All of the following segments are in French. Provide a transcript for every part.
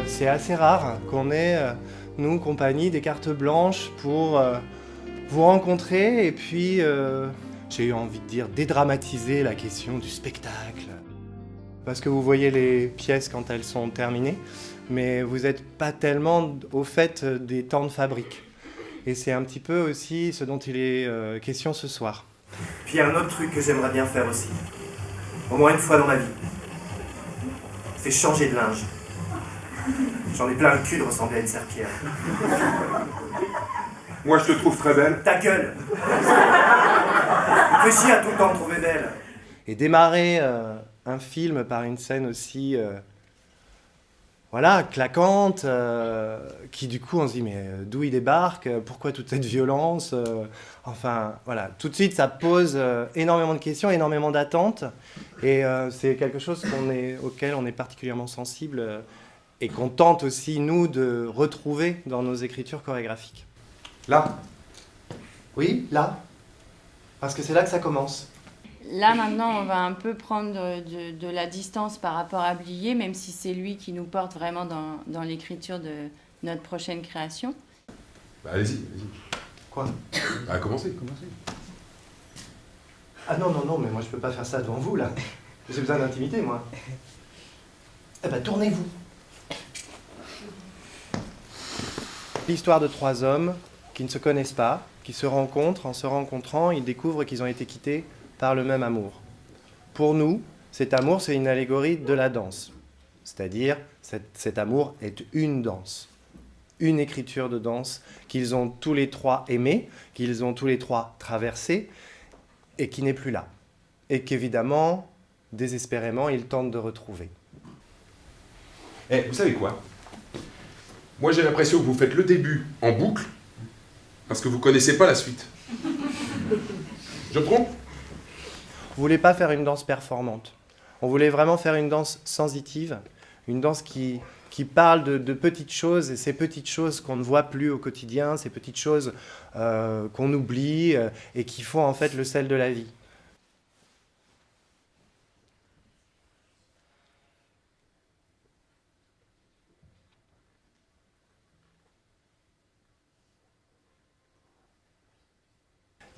C'est assez rare qu'on ait, nous, compagnie, des cartes blanches pour vous rencontrer et puis, j'ai eu envie de dire, dédramatiser la question du spectacle. Parce que vous voyez les pièces quand elles sont terminées, mais vous n'êtes pas tellement au fait des temps de fabrique. Et c'est un petit peu aussi ce dont il est question ce soir. Puis il y a un autre truc que j'aimerais bien faire aussi, au moins une fois dans ma vie, c'est changer de linge. J'en ai plein le cul de ressembler à une serpillière. Moi, je te trouve très belle. Ta gueule. Il fait chier à tout le temps me trouver belle. Et démarrer un film par une scène aussi voilà, claquante, qui du coup on se dit mais d'où il débarque, pourquoi toute cette violence, enfin voilà, tout de suite ça pose énormément de questions, énormément d'attentes, et c'est quelque chose auquel on est particulièrement sensible et qu'on tente aussi nous de retrouver dans nos écritures chorégraphiques. Là. Oui, là, parce que c'est là que ça commence. Là, maintenant, on va un peu prendre de la distance par rapport à Blier, même si c'est lui qui nous porte vraiment dans l'écriture de notre prochaine création. Bah, allez-y. Quoi ? Bah, commencez. Ah non, mais moi je peux pas faire ça devant vous, là. J'ai besoin d'intimité, moi. Eh ben, tournez-vous. L'histoire de 3 hommes qui ne se connaissent pas, qui se rencontrent. En se rencontrant, ils découvrent qu'ils ont été quittés par le même amour. Pour nous, cet amour, c'est une allégorie de la danse. C'est-à-dire, cet amour est une danse. Une écriture de danse qu'ils ont tous les 3 aimée, qu'ils ont tous les 3 traversée, et qui n'est plus là. Et qu'évidemment, désespérément, ils tentent de retrouver. Eh, vous savez quoi ? Moi, j'ai l'impression que vous faites le début en boucle, parce que vous connaissez pas la suite. Je me trompe ? On voulait pas faire une danse performante. On voulait vraiment faire une danse sensitive, une danse qui parle de petites choses, et ces petites choses qu'on ne voit plus au quotidien, ces petites choses qu'on oublie et qui font en fait le sel de la vie.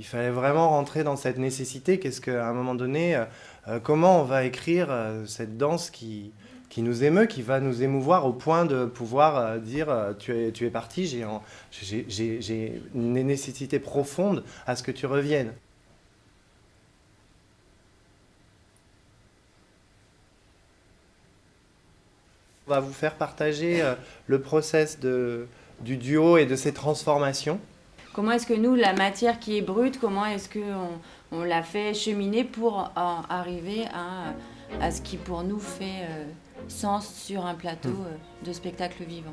Il fallait vraiment rentrer dans cette nécessité. Qu'est-ce qu'à un moment donné, comment on va écrire cette danse qui nous émeut, qui va nous émouvoir au point de pouvoir dire tu es parti, j'ai une nécessité profonde à ce que tu reviennes. On va vous faire partager le process du duo et de ses transformations. Comment est-ce que nous, la matière qui est brute, comment est-ce qu'on l'a fait cheminer pour arriver à ce qui pour nous fait sens sur un plateau de spectacle vivant.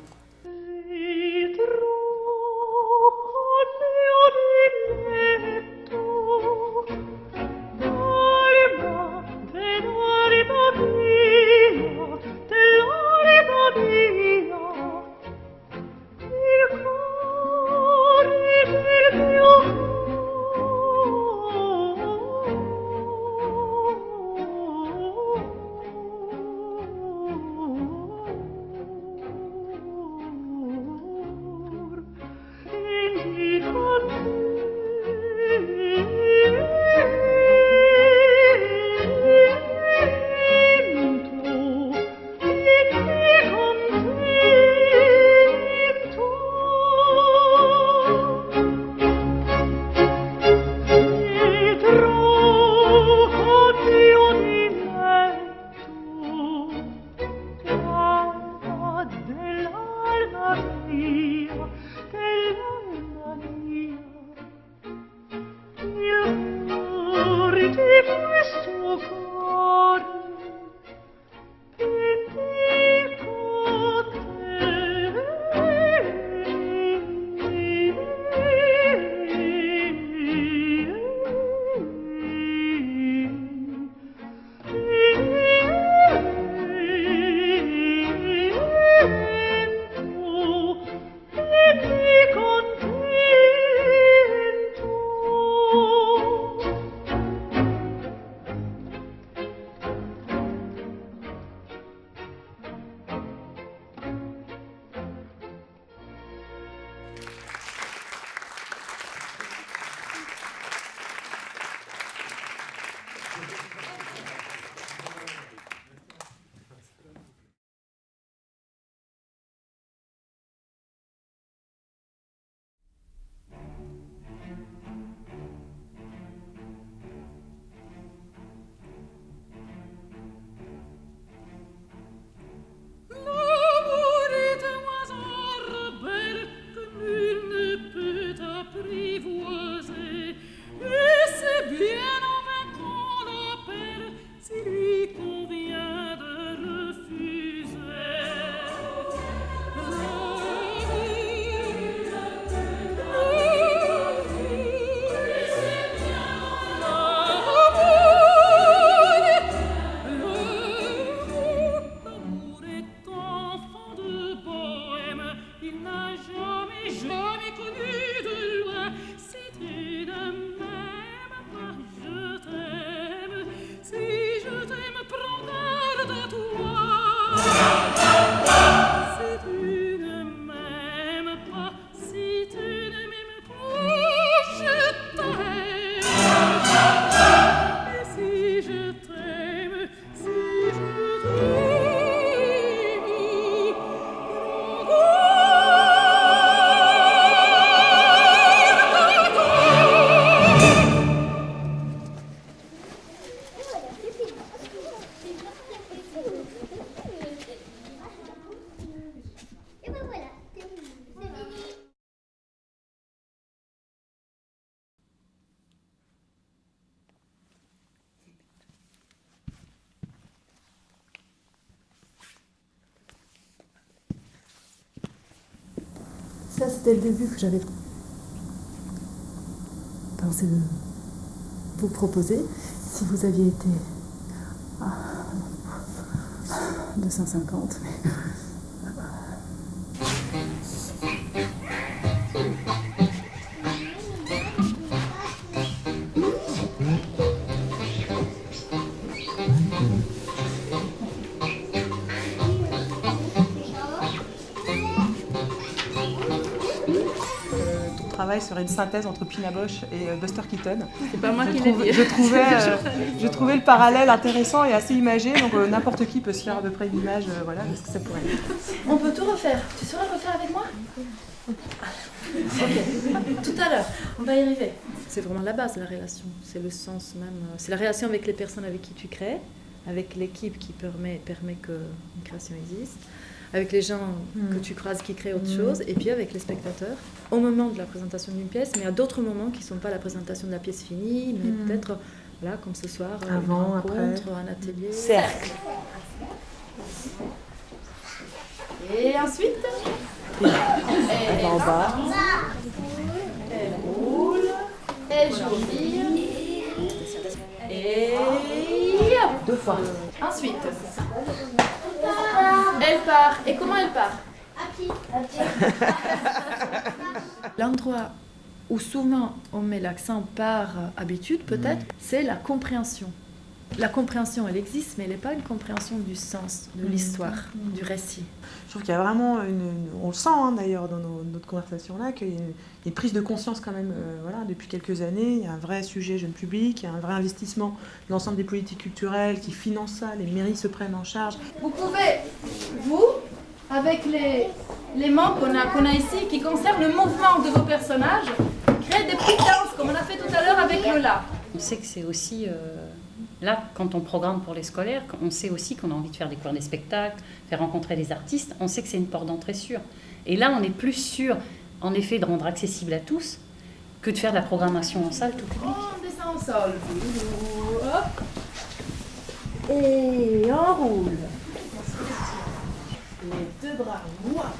Ça, c'était le début que j'avais pensé de vous proposer. Si vous aviez été à 250, mais... Travail serait une synthèse entre Pina Bausch et Buster Keaton. C'est pas moi qui l'ai dit. Je trouvais le parallèle intéressant et assez imagé, donc n'importe qui peut se faire à peu près une image, voilà, de ce que ça pourrait être. On peut tout refaire. Tu saurais refaire avec moi? Ok, tout à l'heure, on va y arriver. C'est vraiment la base, la relation. C'est le sens même. C'est la relation avec les personnes avec qui tu crées, avec l'équipe qui permet qu'une création existe, avec les gens que tu croises qui créent autre chose, et puis avec les spectateurs, au moment de la présentation d'une pièce, mais à d'autres moments qui ne sont pas la présentation de la pièce finie, mais peut-être, voilà, comme ce soir, avant, une rencontre, après. un atelier. Cercle. Et ensuite, elle En bas. elle roule, elle joue, et hop. 2 fois. Ensuite, elle part. Et comment elle part? L'endroit où souvent on met l'accent par habitude, peut-être, c'est la compréhension. La compréhension, elle existe, mais elle n'est pas une compréhension du sens, de l'histoire, du récit. Je trouve qu'il y a vraiment on le sent d'ailleurs dans notre conversation là, qu'il y a une prise de conscience quand même, voilà, depuis quelques années. Il y a un vrai sujet jeune public, il y a un vrai investissement de l'ensemble des politiques culturelles qui financent ça, les mairies se prennent en charge. Vous pouvez, vous, avec les mots qu'on a ici, qui concernent le mouvement de vos personnages, créer des petites danses, comme on a fait tout à l'heure avec Lola. On sait que c'est aussi, là, quand on programme pour les scolaires, on sait aussi qu'on a envie de faire découvrir des spectacles, faire rencontrer des artistes, on sait que c'est une porte d'entrée sûre. Et là, on est plus sûr, en effet, de rendre accessible à tous, que de faire de la programmation en salle tout public. On descend au sol. Hop. Et on roule. Les 2 bras, ouah.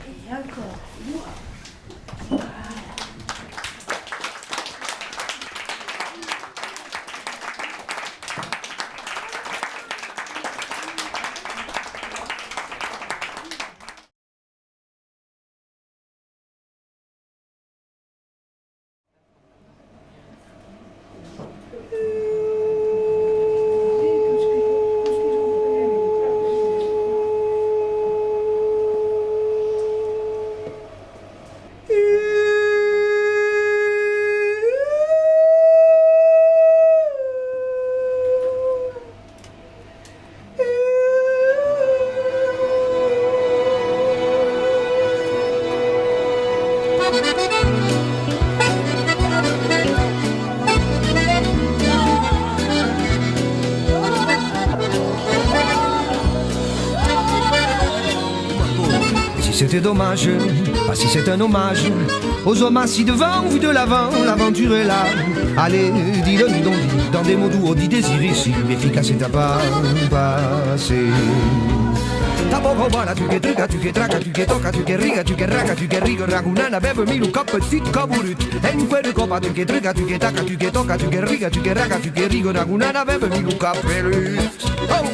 Et encore, ouah. C'était dommage, pas si c'est un hommage aux hommes assis devant, vu de l'avant, l'aventure est là. Allez, dis-le nous donc, dis, dans des mots doux, dis désir ici, efficace et t'as pas passé. Ta boca buona, tu che triga, tu che traca, tu che tocca, tu che riga, tu che raga, tu che riga, ragunana, beve milu coppa, tit caburut. E in quelle copa, tu che triga, tu che tacca, tu che tocca, tu che riga, tu che raga, tu che riga, ragunana, beve milu cappelut. Oh!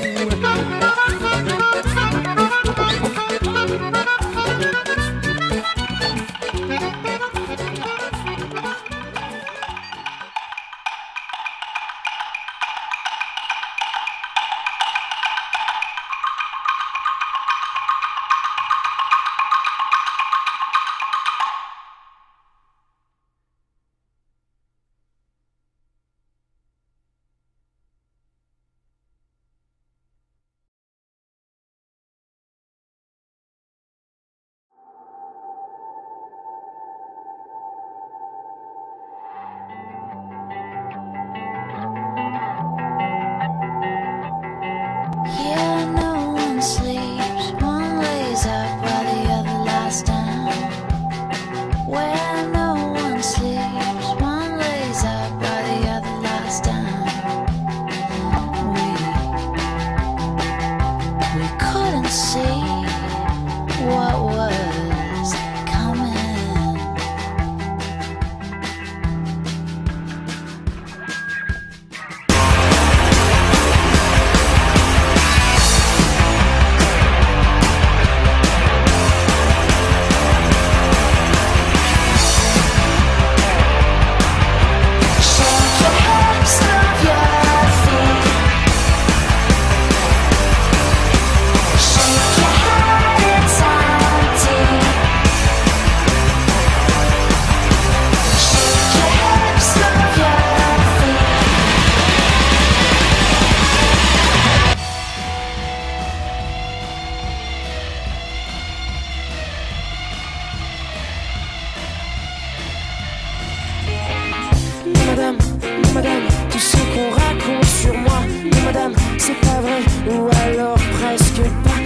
non madame, tout ce qu'on raconte sur moi, non madame, c'est pas vrai, ou alors presque pas.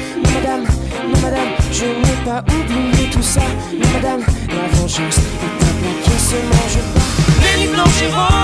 Non madame, je n'ai pas oublié tout ça. Non madame, la vengeance est un plat qui se mange pas. Les nuits blanches et roses